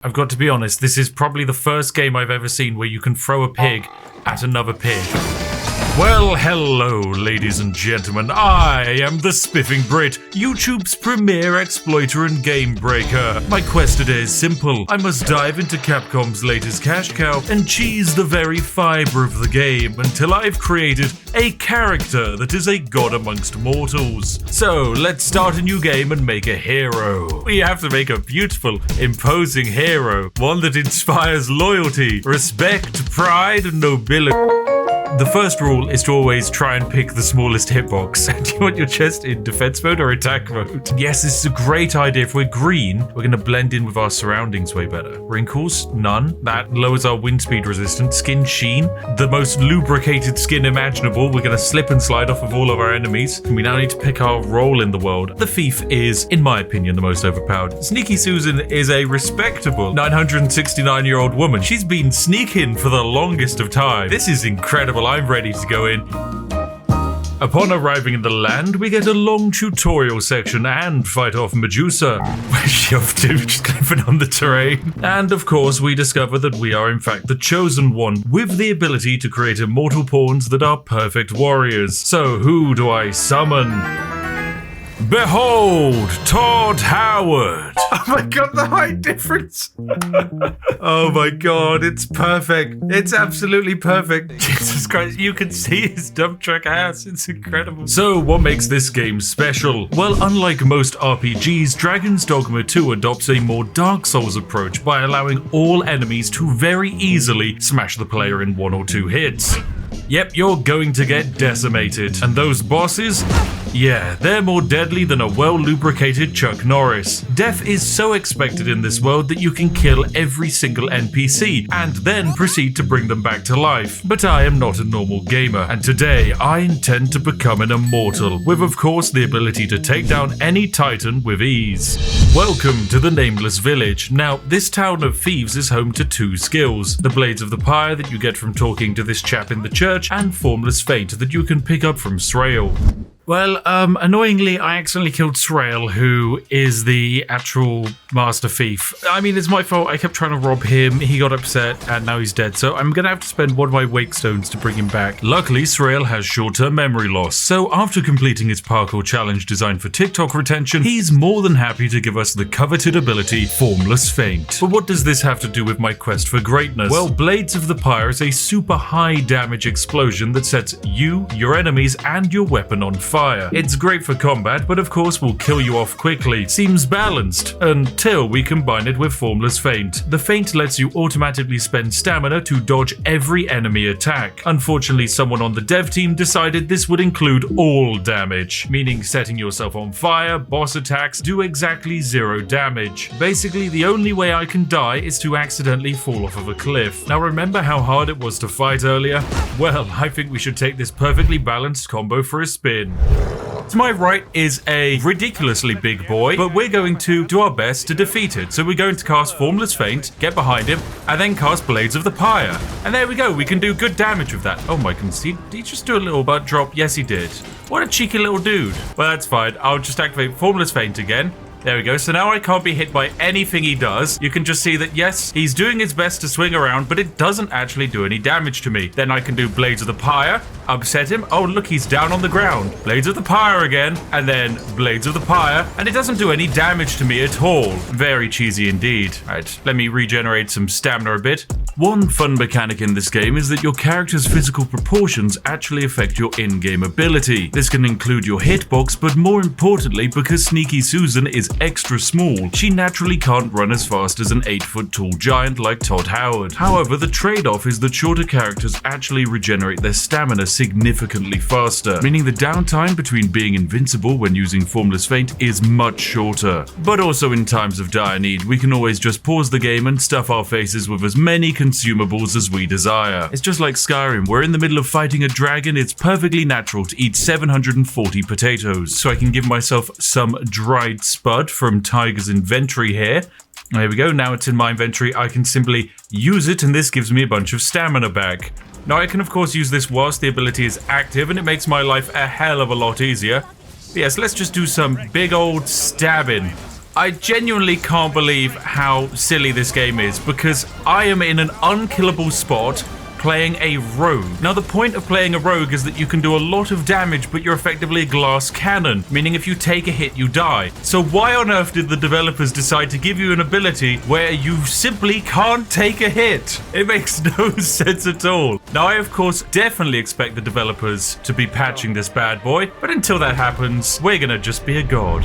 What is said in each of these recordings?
I've got to be honest, this is probably the first game I've ever seen where you can throw a pig at another pig. Well, hello, ladies and gentlemen. I am the Spiffing Brit, YouTube's premier exploiter and game breaker. My quest today is simple. I must dive into Capcom's latest cash cow and cheese the very fibre of the game until I've created a character that is a god amongst mortals. So, let's start a new game and make a hero. We have to make a beautiful, imposing hero. One that inspires loyalty, respect, pride, and nobility. The first rule is to always try and pick the smallest hitbox. Do you want your chest in defense mode or attack mode? Yes, this is a great idea. If we're green, we're going to blend in with our surroundings way better. Wrinkles? None. That lowers our wind speed resistance. Skin sheen? The most lubricated skin imaginable. We're going to slip and slide off of all of our enemies. We now need to pick our role in the world. The thief is, in my opinion, the most overpowered. Sneaky Susan is a respectable 969-year-old woman. She's been sneaking for the longest of time. This is incredible. I'm ready to go in. Upon arriving in the land, we get a long tutorial section and fight off Medusa. Where's she off to? Just clipping on the terrain. And of course, we discover that we are in fact the chosen one, with the ability to create immortal pawns that are perfect warriors. So who do I summon? Behold, Todd Howard. Oh my god, the height difference. Oh my god, it's perfect. It's absolutely perfect. Jesus Christ, you can see his dump truck ass. It's incredible. So, what makes this game special? Well, unlike most RPGs, Dragons Dogma 2 adopts a more Dark Souls approach by allowing all enemies to very easily smash the player in 1 or 2 hits. Yep, you're going to get decimated. And those bosses? Yeah, they're more deadly than a well-lubricated Chuck Norris. Death is so expected in this world that you can kill every single NPC and then proceed to bring them back to life. But I am not a normal gamer, and today I intend to become an immortal, with of course the ability to take down any titan with ease. Welcome to the Nameless Village. Now, this town of thieves is home to 2 skills. The Blades of the Pyre that you get from talking to this chap in the church, and Formless Feint that you can pick up from Srael. Well, annoyingly, I accidentally killed Srael, who is the actual master thief. I mean, it's my fault. I kept trying to rob him. He got upset, and now he's dead. So I'm going to have to spend one of my wake stones to bring him back. Luckily, Srael has short-term memory loss. So after completing his parkour challenge designed for TikTok retention, he's more than happy to give us the coveted ability, Formless Feint. But what does this have to do with my quest for greatness? Well, Blades of the Pyre is a super high damage explosion that sets you, your enemies, and your weapon on fire. It's great for combat, but of course will kill you off quickly. Seems balanced, until we combine it with Formless Feint. The feint lets you automatically spend stamina to dodge every enemy attack. Unfortunately, someone on the dev team decided this would include all damage, meaning setting yourself on fire, boss attacks do exactly 0 damage. Basically, the only way I can die is to accidentally fall off of a cliff. Now remember how hard it was to fight earlier? Well, I think we should take this perfectly balanced combo for a spin. To my right is a ridiculously big boy, but we're going to do our best to defeat it. So we're going to cast Formless Feint, get behind him, and then cast Blades of the Pyre. And there we go, we can do good damage with that. Oh my goodness, did he just do a little butt drop? Yes, he did. What a cheeky little dude. Well, that's fine. I'll just activate Formless Feint again. There we go, so now I can't be hit by anything he does. You can just see that, yes, he's doing his best to swing around, but it doesn't actually do any damage to me. Then I can do Blades of the Pyre, upset him. Oh, look, he's down on the ground. Blades of the Pyre again, and then Blades of the Pyre, and it doesn't do any damage to me at all. Very cheesy indeed. All right, let me regenerate some stamina a bit. One fun mechanic in this game is that your character's physical proportions actually affect your in-game ability. This can include your hitbox, but more importantly, because Sneaky Susan is extra small, she naturally can't run as fast as an 8-foot tall giant like Todd Howard. However, the trade-off is that shorter characters actually regenerate their stamina significantly faster, meaning the downtime between being invincible when using Formless Feint is much shorter. But also in times of dire need, we can always just pause the game and stuff our faces with as many consumables as we desire. It's just like Skyrim, we're in the middle of fighting a dragon, it's perfectly natural to eat 740 potatoes. So I can give myself some dried spud from Tiger's inventory here. There we go, now it's in my inventory. I can simply use it and this gives me a bunch of stamina back. Now I can of course use this whilst the ability is active and it makes my life a hell of a lot easier. But yes, let's just do some big old stabbing. I genuinely can't believe how silly this game is, because I am in an unkillable spot playing a rogue. Now, the point of playing a rogue is that you can do a lot of damage, but you're effectively a glass cannon, meaning if you take a hit, you die. So why on earth did the developers decide to give you an ability where you simply can't take a hit? It makes no sense at all. Now, I, of course, definitely expect the developers to be patching this bad boy, but until that happens, we're gonna just be a god.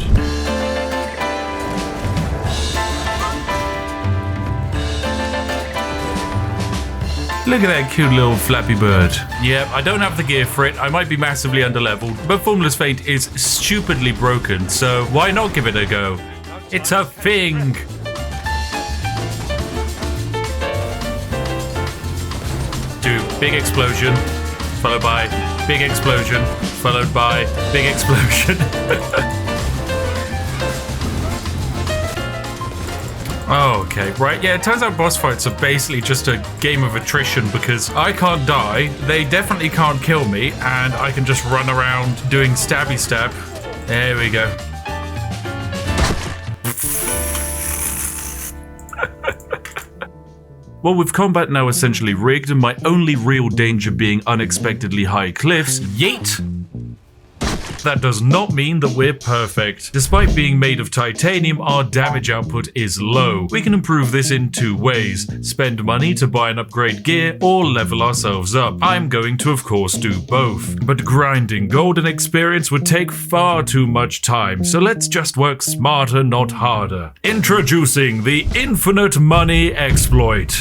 Look at that cute little flappy bird. Yep, I don't have the gear for it. I might be massively underleveled, but Formless Feint is stupidly broken, so why not give it a go? It's a thing. Do big explosion, followed by big explosion, followed by big explosion. Oh, okay, right, yeah, it turns out boss fights are basically just a game of attrition because I can't die, they definitely can't kill me, and I can just run around doing stabby stab. There we go. Well, with combat now essentially rigged and my only real danger being unexpectedly high cliffs, yeet! That does not mean that we're perfect. Despite being made of titanium, our damage output is low. We can improve this in two ways: spend money to buy and upgrade gear, or level ourselves up. I'm going to, of course, do both. But grinding gold and experience would take far too much time, so let's just work smarter, not harder. Introducing the Infinite Money Exploit.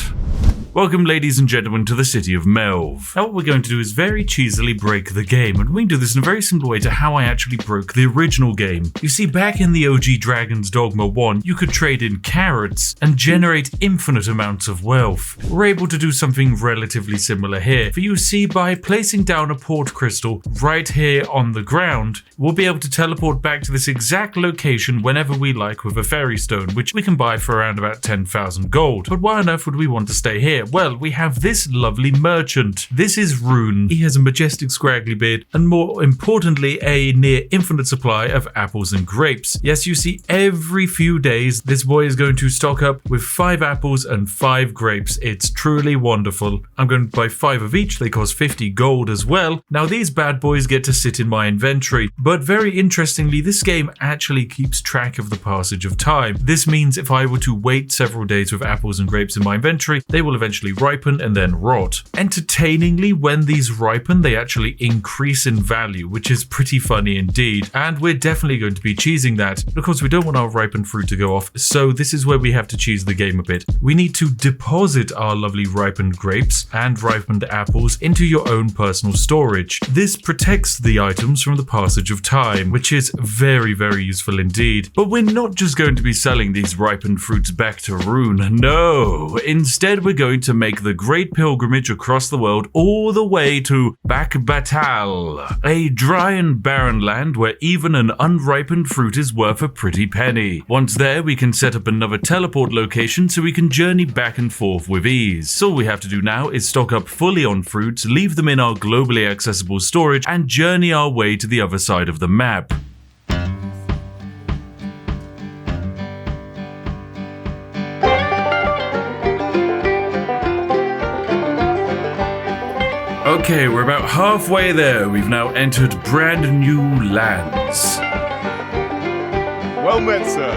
Welcome, ladies and gentlemen, to the city of Melv. Now what we're going to do is very cheesily break the game, and we can do this in a very similar way to how I actually broke the original game. You see, back in the OG Dragons Dogma 1, you could trade in carrots and generate infinite amounts of wealth. We're able to do something relatively similar here, for you see, by placing down a port crystal right here on the ground, we'll be able to teleport back to this exact location whenever we like with a fairy stone, which we can buy for around about 10,000 gold. But why on earth would we want to stay here? Well, we have this lovely merchant. This is Rune. He has a majestic scraggly beard and, more importantly, a near infinite supply of apples and grapes. Yes, you see, every few days this boy is going to stock up with 5 apples and 5 grapes. It's truly wonderful. I'm going to buy 5 of each. They cost 50 gold as well. Now these bad boys get to sit in my inventory, but very interestingly, this game actually keeps track of the passage of time. This means if I were to wait several days with apples and grapes in my inventory, they will eventually ripen and then rot. Entertainingly, when these ripen, they actually increase in value, which is pretty funny indeed, and we're definitely going to be cheesing that. Of course, we don't want our ripened fruit to go off, so this is where we have to cheese the game a bit. We need to deposit our lovely ripened grapes and ripened apples into your own personal storage. This protects the items from the passage of time, which is very, very useful indeed. But we're not just going to be selling these ripened fruits back to Rune. No, instead we're going to make the great pilgrimage across the world all the way to Batal, a dry and barren land where even an unripened fruit is worth a pretty penny. Once there, we can set up another teleport location so we can journey back and forth with ease. So all we have to do now is stock up fully on fruits, leave them in our globally accessible storage, and journey our way to the other side of the map. Okay, we're about halfway there. We've now entered brand new lands. Well met, sir.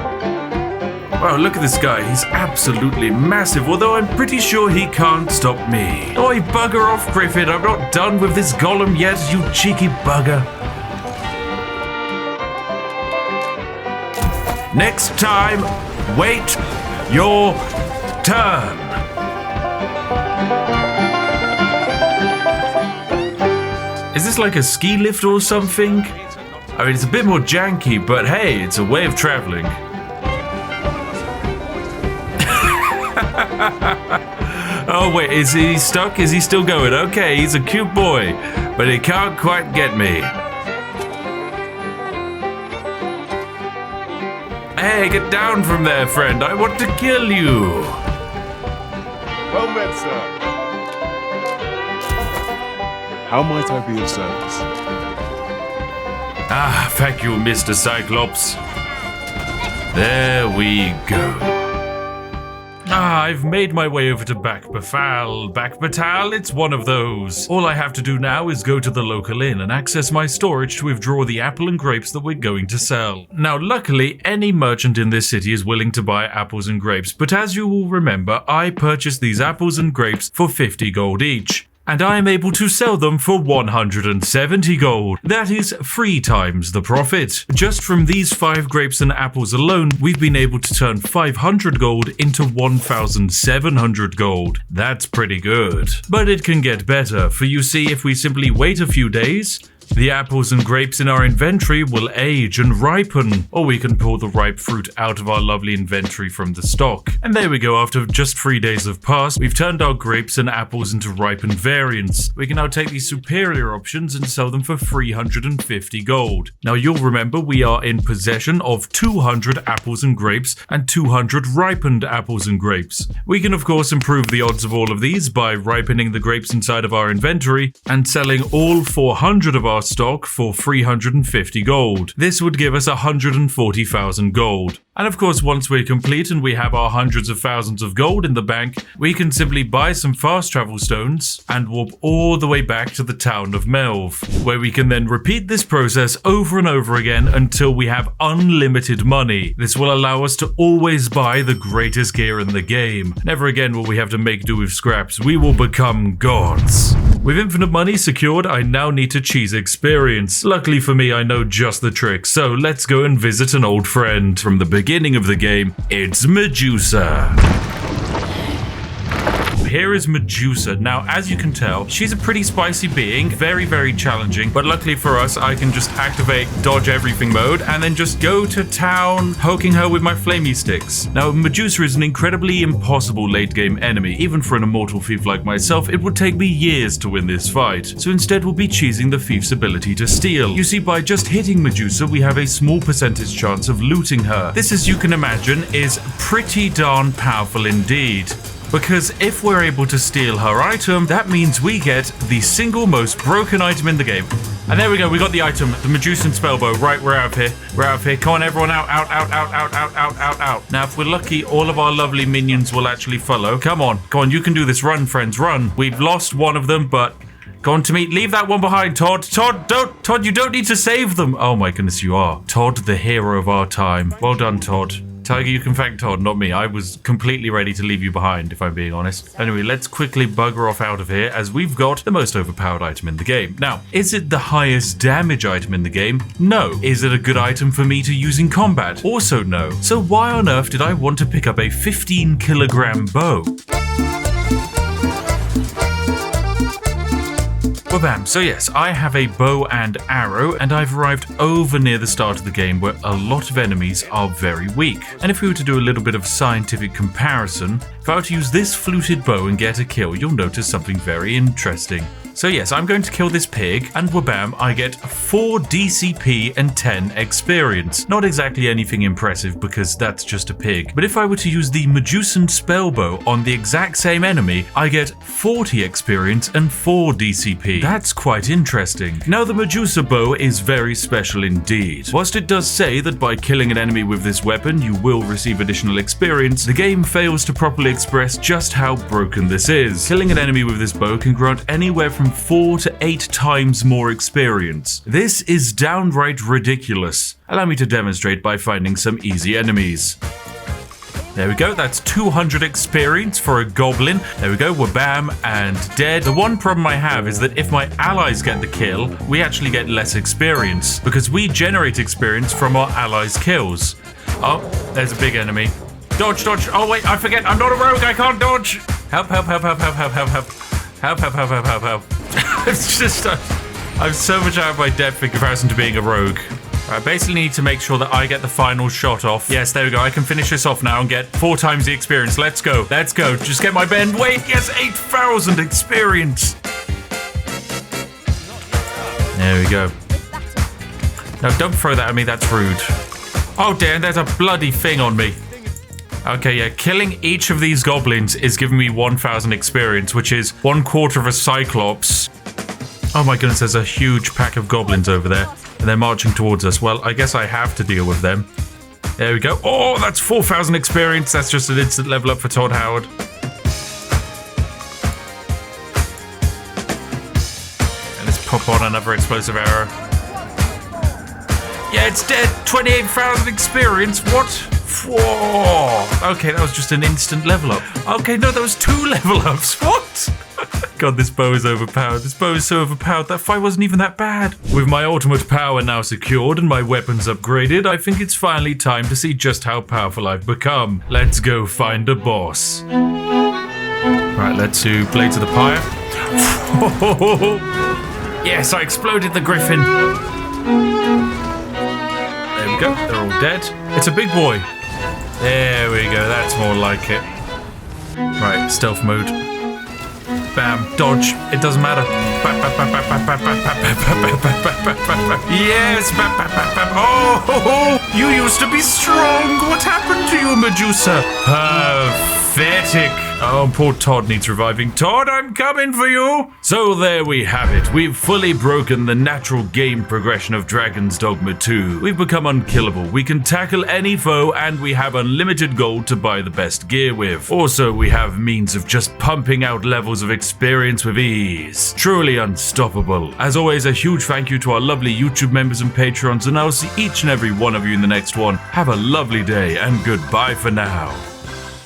Wow, look at this guy. He's absolutely massive, although I'm pretty sure he can't stop me. Oi, bugger off, Griffin. I'm not done with this golem yet, you cheeky bugger. Next time, wait your turn. Is this like a ski lift or something? I mean, it's a bit more janky, but hey, it's a way of traveling. Oh wait, is he stuck? Is he still going? Okay, he's a cute boy, but he can't quite get me. Hey, get down from there, friend. I want to kill you. Well met, sir. How might I be of service? Ah, thank you, Mr. Cyclops. There we go. I've made my way over to Backbatal, it's one of those. All I have to do now is go to the local inn and access my storage to withdraw the apple and grapes that we're going to sell. Now, luckily, any merchant in this city is willing to buy apples and grapes, but as you will remember, I purchased these apples and grapes for 50 gold each. And I am able to sell them for 170 gold. That is 3 times the profit. Just from these 5 grapes and apples alone, we've been able to turn 500 gold into 1,700 gold. That's pretty good. But it can get better, for you see, if we simply wait a few days, the apples and grapes in our inventory will age and ripen, or we can pull the ripe fruit out of our lovely inventory from the stock. And there we go, after just 3 days have passed, we've turned our grapes and apples into ripened variants. We can now take these superior options and sell them for 350 gold. Now you'll remember we are in possession of 200 apples and grapes and 200 ripened apples and grapes. We can of course improve the odds of all of these by ripening the grapes inside of our inventory and selling all 400 of our stock for 350 gold. This would give us 140,000 gold. And of course, once we're complete and we have our hundreds of thousands of gold in the bank, we can simply buy some fast travel stones and warp all the way back to the town of Melv, where we can then repeat this process over and over again until we have unlimited money. This will allow us to always buy the greatest gear in the game. Never again will we have to make do with scraps. We will become gods. With infinite money secured, I now need to cheese experience. Luckily for me, I know just the trick, so let's go and visit an old friend. From the beginning of the game, it's Medusa. Here is Medusa. Now, as you can tell, she's a pretty spicy being, very, very challenging, but luckily for us, I can just activate dodge everything mode and then just go to town, poking her with my flamey sticks. Now, Medusa is an incredibly impossible late game enemy. Even for an immortal thief like myself, it would take me years to win this fight. So instead, we'll be cheesing the thief's ability to steal. You see, by just hitting Medusa, we have a small percentage chance of looting her. This, as you can imagine, is pretty darn powerful indeed. Because if we're able to steal her item, that means we get the single most broken item in the game. And there we go, we got the item, the Medusan spellbow. Right, we're out of here. We're out of here. Come on, everyone, out. Now, if we're lucky, all of our lovely minions will actually follow. Come on, you can do this. Run, friends, run. We've lost one of them, but go on to me. Leave that one behind, Todd. Todd, you don't need to save them. Oh my goodness, you are. Todd, the hero of our time. Well done, Todd. Tiger, you can thank Todd, not me. I was completely ready to leave you behind, if I'm being honest. Anyway, let's quickly bugger off out of here, as we've got the most overpowered item in the game. Now, is it the highest damage item in the game? No. Is it a good item for me to use in combat? Also no. So why on earth did I want to pick up a 15-kilogram bow? Well, bam. So yes, I have a bow and arrow, and I've arrived over near the start of the game where a lot of enemies are very weak. And if we were to do a little bit of scientific comparison, if I were to use this fluted bow and get a kill, you'll notice something very interesting. So yes, I'm going to kill this pig, and wabam, I get 4 DCP and 10 experience. Not exactly anything impressive because that's just a pig. But if I were to use the Medusan spellbow on the exact same enemy, I get 40 experience and 4 DCP. That's quite interesting. Now, the Medusa bow is very special indeed. Whilst it does say that by killing an enemy with this weapon, you will receive additional experience, the game fails to properly express just how broken this is. Killing an enemy with this bow can grant anywhere from 4 to 8 times more experience. This is downright ridiculous. Allow me to demonstrate by finding some easy enemies. There we go, that's 200 experience for a goblin. There we go, we're bam and dead. The one problem I have is that if my allies get the kill, we actually get less experience because we generate experience from our allies' kills. Oh, there's a big enemy. Dodge. Oh wait, I forget, I'm not a rogue, I can't dodge. Help. It's just, I'm so much out of my depth in comparison to being a rogue. I basically need to make sure that I get the final shot off. Yes, there we go. I can finish this off now and get 4 times the experience. Let's go. Just get my bend. Wait, yes, 8,000 experience. There we go. No, don't throw that at me. That's rude. Oh, damn, there's a bloody thing on me. Okay, yeah, killing each of these goblins is giving me 1,000 experience, which is 1/4 of a cyclops. Oh my goodness, there's a huge pack of goblins over there, and they're marching towards us. Well, I guess I have to deal with them. There we go. Oh, that's 4,000 experience. That's just an instant level up for Todd Howard. And let's pop on another explosive arrow. Yeah, it's dead. 28,000 experience. What? Whoa. Okay, that was just an instant level up. Okay, no, that was 2 level ups. What? God, this bow is overpowered. This bow is so overpowered. That fight wasn't even that bad. With my ultimate power now secured and my weapons upgraded, I think it's finally time to see just how powerful I've become. Let's go find a boss. Right, let's do Blades of the Pyre. Yes, I exploded the griffin. There we go. They're all dead. It's a big boy. There we go. That's more like it. Right, stealth mode. Bam, dodge. It doesn't matter. Yes. Oh, you used to be strong. What happened to you, Medusa? Pathetic. Oh, poor Todd needs reviving. Todd, I'm coming for you. So there we have it. We've fully broken the natural game progression of Dragons Dogma 2. We've become unkillable. We can tackle any foe, and we have unlimited gold to buy the best gear with. Also, we have means of just pumping out levels of experience with ease. Truly unstoppable. As always, a huge thank you to our lovely YouTube members and patrons, and I'll see each and every one of you in the next one. Have a lovely day, and goodbye for now.